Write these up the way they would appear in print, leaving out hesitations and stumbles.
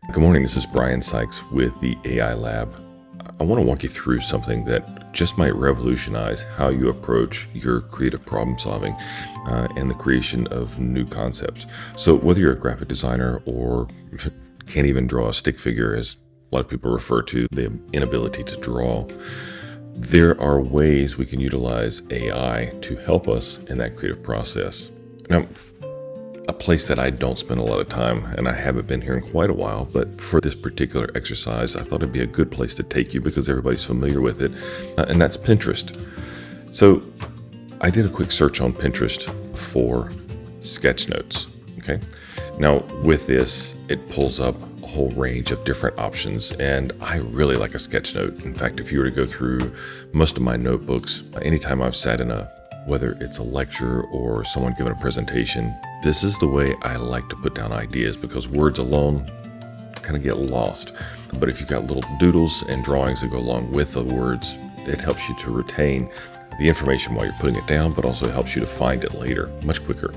Good morning, this is Brian Sykes with the AI Lab. I want to walk you through something that just might revolutionize how you approach your creative problem solving and the creation of new concepts. So whether you're a graphic designer or can't even draw a stick figure, as a lot of people refer to the inability to draw, there are ways we can utilize AI to help us in that creative process. Now, a place that I don't spend a lot of time, and I haven't been here in quite a while, but for this particular exercise, I thought it'd be a good place to take you because everybody's familiar with it, and that's Pinterest. So I did a quick search on Pinterest for sketch notes, okay? Now with this, it pulls up a whole range of different options, and I really like a sketch note. In fact, if you were to go through most of my notebooks, anytime I've sat in whether it's a lecture or someone giving a presentation, this is the way I like to put down ideas because words alone kind of get lost. But if you've got little doodles and drawings that go along with the words, it helps you to retain the information while you're putting it down, but also helps you to find it later much quicker.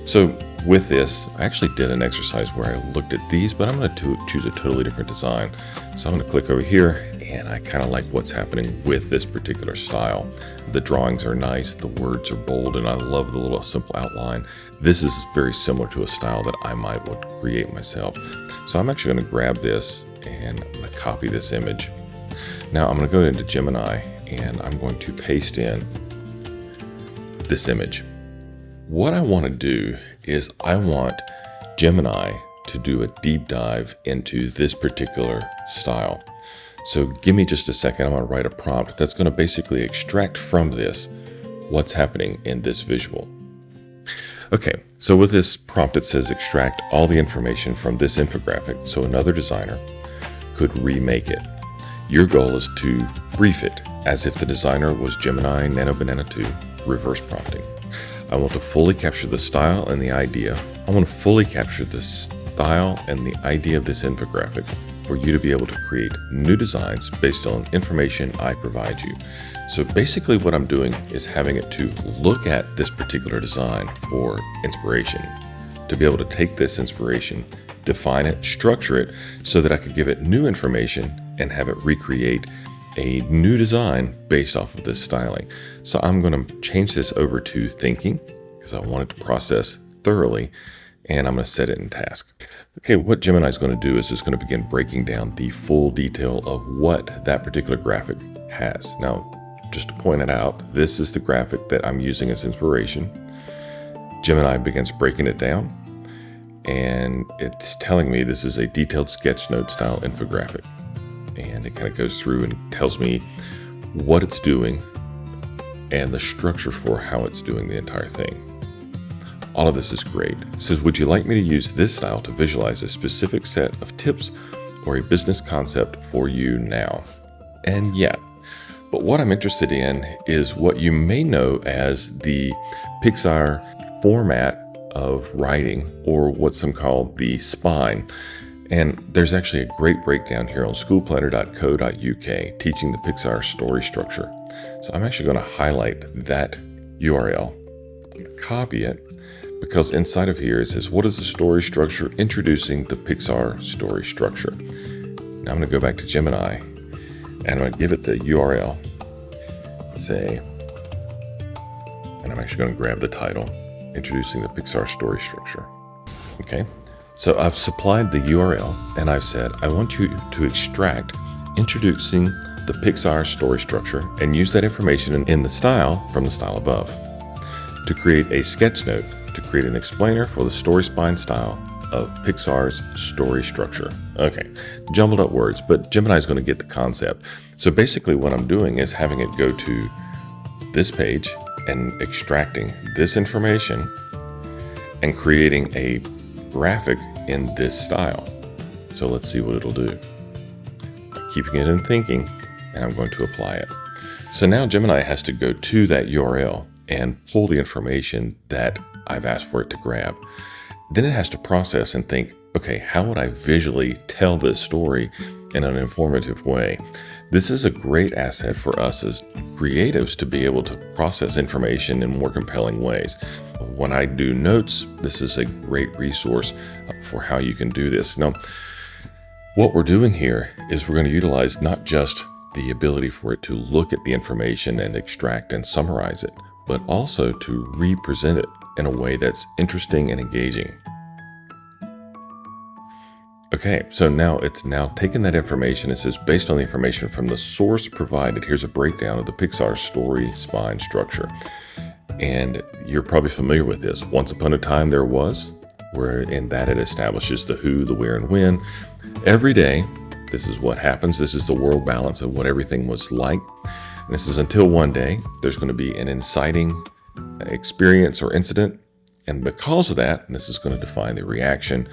So with this, I actually did an exercise where I looked at these, but I'm going to choose a totally different design. So I'm going to click over here, and I kind of like what's happening with this particular style. The drawings are nice, the words are bold, and I love the little simple outline. This is very similar to a style that I might want to create myself. So I'm actually going to grab this and I'm going to copy this image. Now I'm going to go into Gemini and I'm going to paste in this image. What I want to do is I want Gemini to do a deep dive into this particular style. So give me just a second. I'm going to write a prompt that's going to basically extract from this what's happening in this visual. Okay, so with this prompt, it says extract all the information from this infographic so another designer could remake it. Your goal is to brief it as if the designer was Gemini Nano Banana 2 reverse prompting. I want to fully capture the style and the idea. I want to fully capture the style and the idea of this infographic for you to be able to create new designs based on information I provide you. So basically what I'm doing is having it to look at this particular design for inspiration, to be able to take this inspiration, define it, structure it so that I could give it new information and have it recreate a new design based off of this styling. So I'm going to change this over to thinking because I want it to process thoroughly, and I'm going to set it in task. Okay, what Gemini is going to do is it's going to begin breaking down the full detail of what that particular graphic has. Now, just to point it out, this is the graphic that I'm using as inspiration. Gemini begins breaking it down, and it's telling me this is a detailed sketch note style infographic. And it kind of goes through and tells me what it's doing and the structure for how it's doing the entire thing. All of this is great. It says, would you like me to use this style to visualize a specific set of tips or a business concept for you now? And yeah, but what I'm interested in is what you may know as the Pixar format of writing, or what some call the spine. And there's actually a great breakdown here on schoolplanner.co.uk teaching the Pixar story structure. So I'm actually going to highlight that URL, copy it, because inside of here it says, what is the story structure? Introducing the Pixar story structure. Now I'm going to go back to Gemini and I'm going to give it the URL. And I'm actually going to grab the title, Introducing the Pixar story structure. Okay. So I've supplied the URL and I've said, I want you to extract introducing the Pixar story structure and use that information in the style from the style above to create a sketch note to create an explainer for the story spine style of Pixar's story structure. Okay, jumbled up words, but Gemini is going to get the concept. So basically what I'm doing is having it go to this page and extracting this information and creating a graphic in this style. So let's see what it'll do. Keeping it in thinking, and I'm going to apply it. So now Gemini has to go to that URL and pull the information that I've asked for it to grab. Then it has to process and think, okay, how would I visually tell this story in an informative way? This is a great asset for us as creatives to be able to process information in more compelling ways. When I do notes, this is a great resource for how you can do this. Now, What we're doing here is we're going to utilize not just the ability for it to look at the information and extract and summarize it, but also to represent it in a way that's interesting and engaging. Okay, so now it's taken that information. It says, based on the information from the source provided, here's a breakdown of the Pixar story spine structure. And you're probably familiar with this. Once upon a time there was, where in that it establishes the who, the where, and when. Every day, this is what happens. This is the world balance of what everything was like. And this is until one day, there's going to be an inciting experience or incident. And because of that, this is going to define the reaction.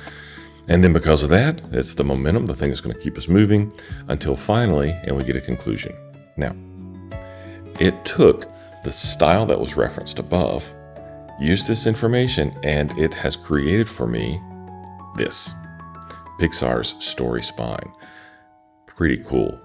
And then because of that, it's the momentum, the thing that's going to keep us moving until finally, and we get a conclusion. Now, it took the style that was referenced above, used this information, and it has created for me this, Pixar's story spine. Pretty cool.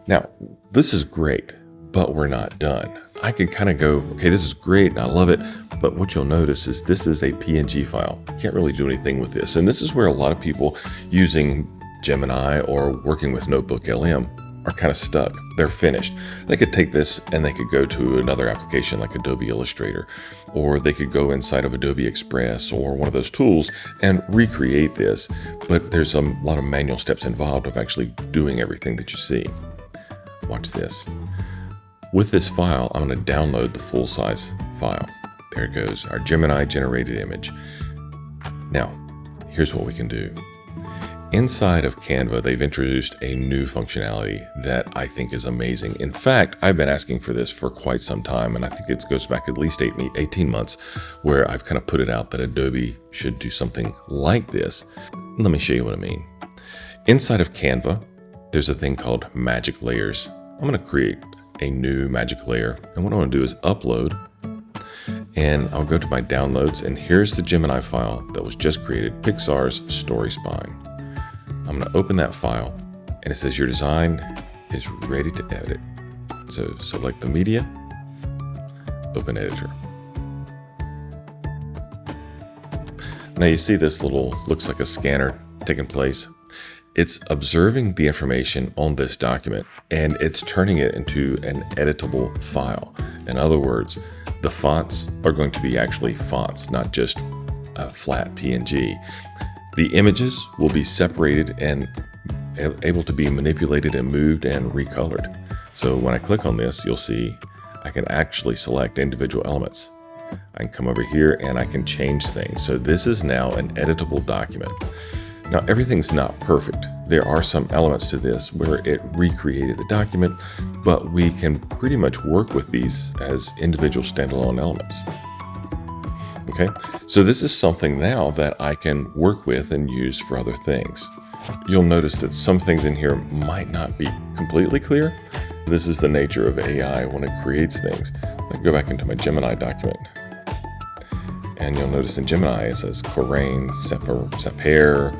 Now, this is great, but we're not done. I can kind of go, okay, this is great, and I love it, but what you'll notice is this is a PNG file. Can't really do anything with this. And this is where a lot of people using Gemini or working with Notebook LM are kind of stuck. They're finished. They could take this and they could go to another application like Adobe Illustrator, or they could go inside of Adobe Express or one of those tools and recreate this. But there's a lot of manual steps involved of actually doing everything that you see. Watch this. With this file, I'm going to download the full size file. There it goes, our Gemini generated image. Now, here's what we can do. Inside of Canva, they've introduced a new functionality that I think is amazing. In fact, I've been asking for this for quite some time, and I think it goes back at least 18 months, where I've kind of put it out that Adobe should do something like this. Let me show you what I mean. Inside of Canva, there's a thing called Magic Layers. I'm going to create a new magic layer, and what I want to do is upload, and I'll go to my downloads, and here's the Gemini file that was just created, Pixar's story spine. I'm going to open that file, and it says your design is ready to edit. So select the media, open editor. Now you see this little, looks like a scanner taking place. It's observing the information on this document, and it's turning it into an editable file. In other words, the fonts are going to be actually fonts, not just a flat PNG. The images will be separated and able to be manipulated and moved and recolored. So when I click on this, you'll see I can actually select individual elements. I can come over here and I can change things. So this is now an editable document. Now, everything's not perfect. There are some elements to this where it recreated the document, but we can pretty much work with these as individual standalone elements. Okay, so this is something now that I can work with and use for other things. You'll notice that some things in here might not be completely clear. This is the nature of AI when it creates things. I go back into my Gemini document, and you'll notice in Gemini it says Corain, Sapere.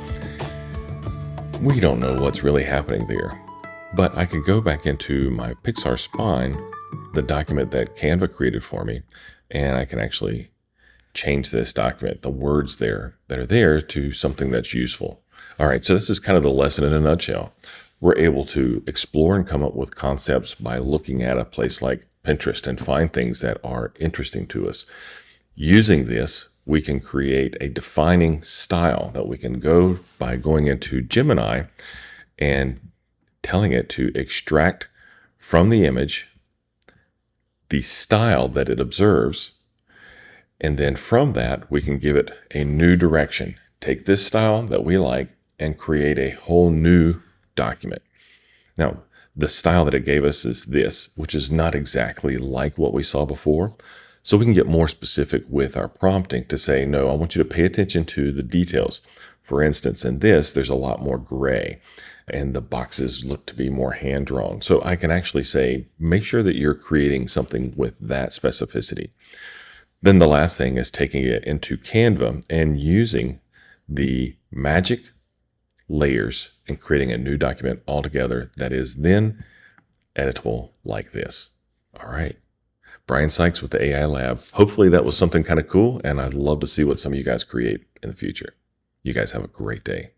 We don't know what's really happening there. But I can go back into my Pixar spine, the document that Canva created for me, and I can actually change this document, the words there that are there, to something that's useful. All right, so this is kind of the lesson in a nutshell. We're able to explore and come up with concepts by looking at a place like Pinterest and find things that are interesting to us. Using this, we can create a defining style that we can go by going into Gemini and telling it to extract from the image the style that it observes. And then from that, we can give it a new direction. Take this style that we like and create a whole new document. Now, the style that it gave us is this, which is not exactly like what we saw before. So we can get more specific with our prompting to say, no, I want you to pay attention to the details. For instance, in this, there's a lot more gray, and the boxes look to be more hand-drawn. So I can actually say, make sure that you're creating something with that specificity. Then the last thing is taking it into Canva and using the magic layers and creating a new document altogether that is then editable like this. All right. Brian Sykes with the AI Lab. Hopefully that was something kind of cool, and I'd love to see what some of you guys create in the future. You guys have a great day.